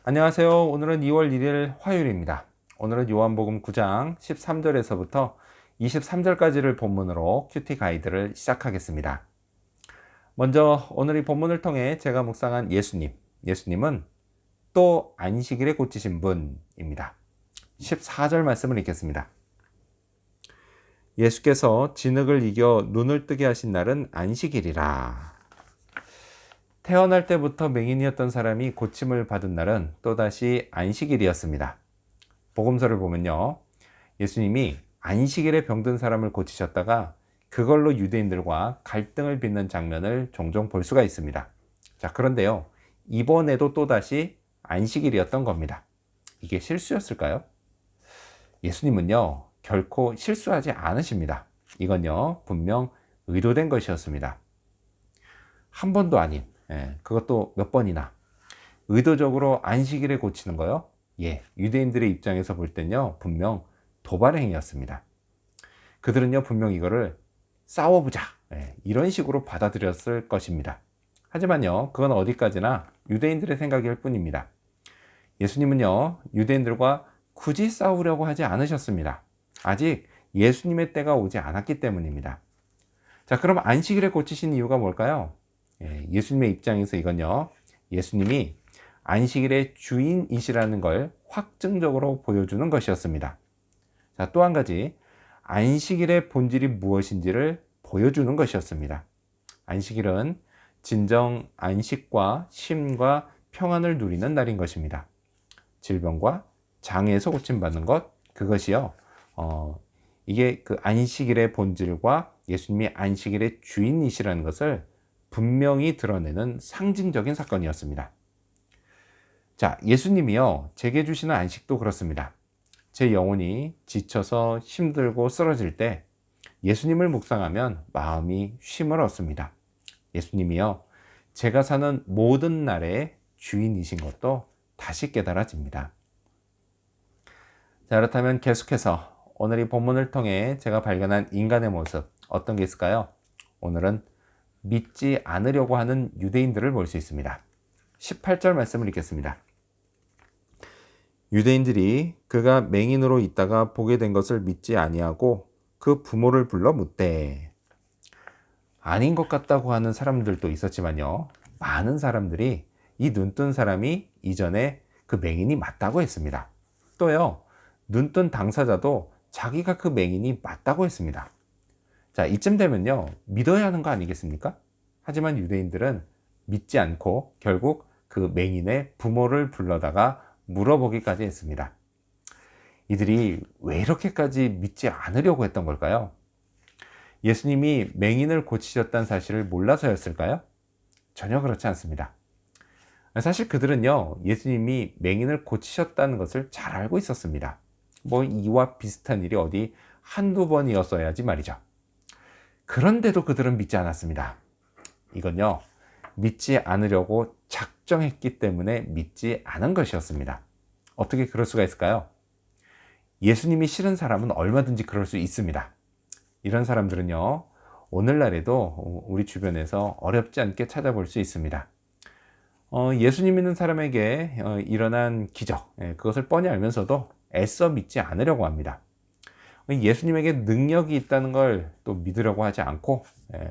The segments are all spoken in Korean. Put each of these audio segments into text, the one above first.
안녕하세요. 오늘은 2월 1일 화요일입니다. 오늘은 요한복음 9장 13절에서부터 23절까지를 본문으로 큐티 가이드를 시작하겠습니다. 먼저 오늘 이 본문을 통해 제가 묵상한 예수님은 또 안식일에 고치신 분입니다. 14절 말씀을 읽겠습니다. 예수께서 진흙을 이겨 눈을 뜨게 하신 날은 안식일이라. 태어날 때부터 맹인이었던 사람이 고침을 받은 날은 또다시 안식일이었습니다. 복음서를 보면요, 예수님이 안식일에 병든 사람을 고치셨다가 그걸로 유대인들과 갈등을 빚는 장면을 종종 볼 수가 있습니다. 자, 그런데요, 이번에도 또다시 안식일이었던 겁니다. 이게 실수였을까요? 예수님은요, 결코 실수하지 않으십니다. 이건요, 분명 의도된 것이었습니다. 한 번도 아닌, 그것도 몇 번이나 의도적으로 안식일에 고치는 거요? 유대인들의 입장에서 볼 땐요, 분명 도발 행위였습니다. 그들은요, 분명 이거를 싸워보자, 이런 식으로 받아들였을 것입니다. 하지만요, 그건 어디까지나 유대인들의 생각일 뿐입니다. 예수님은요, 유대인들과 굳이 싸우려고 하지 않으셨습니다. 아직 예수님의 때가 오지 않았기 때문입니다. 자, 그럼 안식일에 고치신 이유가 뭘까요? 예수님의 입장에서 이건요, 예수님이 안식일의 주인이시라는 걸 확증적으로 보여주는 것이었습니다. 자, 또 한 가지, 안식일의 본질이 무엇인지를 보여주는 것이었습니다. 안식일은 진정 안식과 쉼과 평안을 누리는 날인 것입니다. 질병과 장애에서 고침받는 것, 그것이요, 이게 그 안식일의 본질과 예수님이 안식일의 주인이시라는 것을 분명히 드러내는 상징적인 사건이었습니다. 자, 예수님이요, 제게 주시는 안식도 그렇습니다. 제 영혼이 지쳐서 힘들고 쓰러질 때 예수님을 묵상하면 마음이 쉼을 얻습니다. 예수님이요, 제가 사는 모든 날의 주인이신 것도 다시 깨달아집니다. 자, 그렇다면 계속해서 오늘 이 본문을 통해 제가 발견한 인간의 모습, 어떤 게 있을까요? 오늘은 믿지 않으려고 하는 유대인들을 볼 수 있습니다. 18절 말씀을 읽겠습니다. 유대인들이 그가 맹인으로 있다가 보게 된 것을 믿지 아니하고 그 부모를 불러 묻되. 아닌 것 같다고 하는 사람들도 있었지만요, 많은 사람들이 이 눈뜬 사람이 이전에 그 맹인이 맞다고 했습니다. 또요, 눈뜬 당사자도 자기가 그 맹인이 맞다고 했습니다. 자, 이쯤 되면요, 믿어야 하는 거 아니겠습니까? 하지만 유대인들은 믿지 않고 결국 그 맹인의 부모를 불러다가 물어보기까지 했습니다. 이들이 왜 이렇게까지 믿지 않으려고 했던 걸까요? 예수님이 맹인을 고치셨다는 사실을 몰라서였을까요? 전혀 그렇지 않습니다. 사실 그들은요, 예수님이 맹인을 고치셨다는 것을 잘 알고 있었습니다. 이와 비슷한 일이 어디 한두 번이었어야지 말이죠. 그런데도 그들은 믿지 않았습니다. 이건요, 믿지 않으려고 작정했기 때문에 믿지 않은 것이었습니다. 어떻게 그럴 수가 있을까요? 예수님이 싫은 사람은 얼마든지 그럴 수 있습니다. 이런 사람들은요, 오늘날에도 우리 주변에서 어렵지 않게 찾아볼 수 있습니다. 예수님 믿는 사람에게 일어난 기적, 그것을 뻔히 알면서도 애써 믿지 않으려고 합니다. 예수님에게 능력이 있다는 걸 또 믿으려고 하지 않고,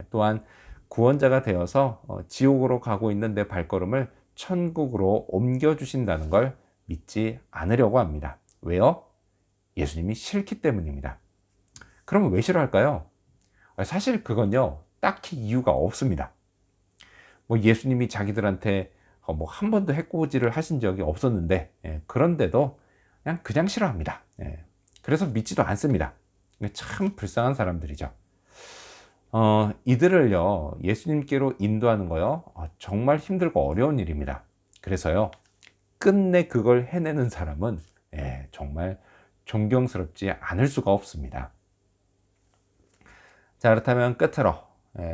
또한 구원자가 되어서 지옥으로 가고 있는 내 발걸음을 천국으로 옮겨주신다는 걸 믿지 않으려고 합니다. 왜요? 예수님이 싫기 때문입니다. 그러면 왜 싫어할까요? 사실 그건요, 딱히 이유가 없습니다. 예수님이 자기들한테 한 번도 해코지를 하신 적이 없었는데, 그런데도 그냥 싫어합니다. 그래서 믿지도 않습니다. 참 불쌍한 사람들이죠. 이들을요, 예수님께로 인도하는 거요, 정말 힘들고 어려운 일입니다. 그래서요, 끝내 그걸 해내는 사람은 정말 존경스럽지 않을 수가 없습니다. 자, 그렇다면 끝으로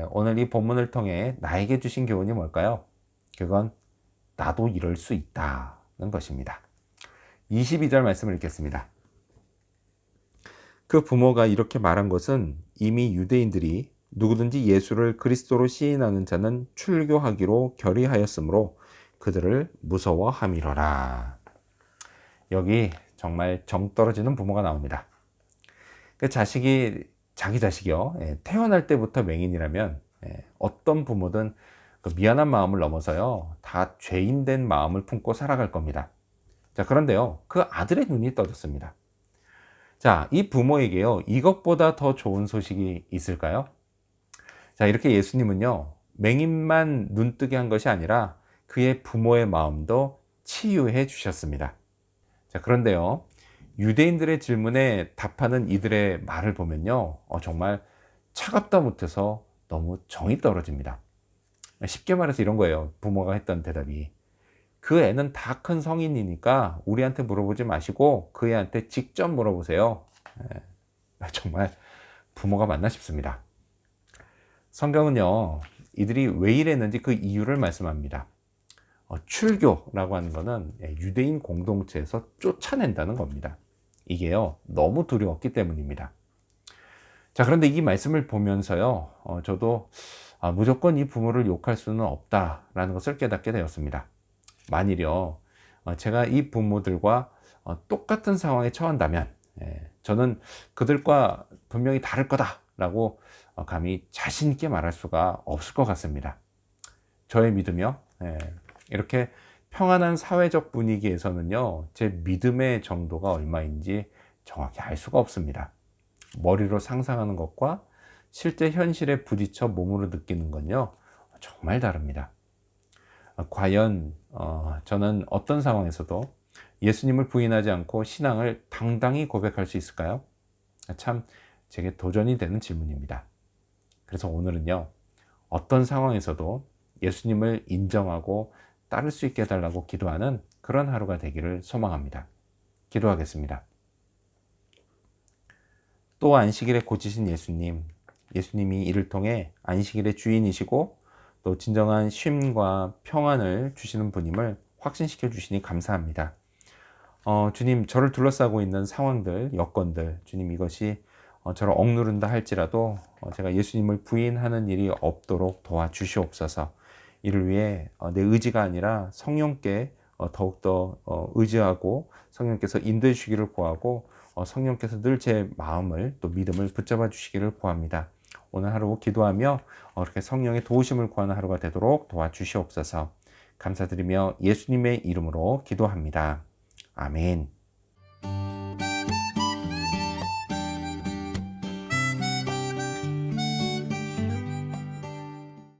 오늘 이 본문을 통해 나에게 주신 교훈이 뭘까요? 그건 나도 이럴 수 있다는 것입니다. 22절 말씀을 읽겠습니다. 그 부모가 이렇게 말한 것은 이미 유대인들이 누구든지 예수를 그리스도로 시인하는 자는 출교하기로 결의하였으므로 그들을 무서워함이로라. 여기 정말 정 떨어지는 부모가 나옵니다. 그 자기 자식이요, 태어날 때부터 맹인이라면 어떤 부모든 그 미안한 마음을 넘어서요, 다 죄인된 마음을 품고 살아갈 겁니다. 자, 그런데요, 그 아들의 눈이 떠졌습니다. 자, 이 부모에게요, 이것보다 더 좋은 소식이 있을까요? 자, 이렇게 예수님은요, 맹인만 눈뜨게 한 것이 아니라 그의 부모의 마음도 치유해 주셨습니다. 자, 그런데요, 유대인들의 질문에 답하는 이들의 말을 보면요, 정말 차갑다 못해서 너무 정이 떨어집니다. 쉽게 말해서 이런 거예요. 부모가 했던 대답이, 그 애는 다 큰 성인이니까 우리한테 물어보지 마시고 그 애한테 직접 물어보세요. 정말 부모가 맞나 싶습니다. 성경은요, 이들이 왜 이랬는지 그 이유를 말씀합니다. 출교라고 하는 것은 유대인 공동체에서 쫓아낸다는 겁니다. 이게요, 너무 두려웠기 때문입니다. 자, 그런데 이 말씀을 보면서요, 저도 무조건 이 부모를 욕할 수는 없다라는 것을 깨닫게 되었습니다. 만일요, 제가 이 부모들과 똑같은 상황에 처한다면 저는 그들과 분명히 다를 거다라고 감히 자신 있게 말할 수가 없을 것 같습니다. 저의 믿음이요, 이렇게 평안한 사회적 분위기에서는요, 제 믿음의 정도가 얼마인지 정확히 알 수가 없습니다. 머리로 상상하는 것과 실제 현실에 부딪혀 몸으로 느끼는 건요, 정말 다릅니다. 과연 저는 어떤 상황에서도 예수님을 부인하지 않고 신앙을 당당히 고백할 수 있을까요? 참 제게 도전이 되는 질문입니다. 그래서 오늘은요, 어떤 상황에서도 예수님을 인정하고 따를 수 있게 해달라고 기도하는 그런 하루가 되기를 소망합니다. 기도하겠습니다. 또 안식일에 고치신 예수님, 예수님이 이를 통해 안식일의 주인이시고 또 진정한 쉼과 평안을 주시는 분임을 확신시켜 주시니 감사합니다. 주님, 저를 둘러싸고 있는 상황들, 여건들, 주님, 이것이 저를 억누른다 할지라도 제가 예수님을 부인하는 일이 없도록 도와주시옵소서. 이를 위해 내 의지가 아니라 성령께 더욱더 의지하고 성령께서 인도해 주시기를 구하고 성령께서 늘 제 마음을 또 믿음을 붙잡아 주시기를 구합니다. 오늘 하루 기도하며 이렇게 성령의 도우심을 구하는 하루가 되도록 도와주시옵소서. 감사드리며 예수님의 이름으로 기도합니다. 아멘.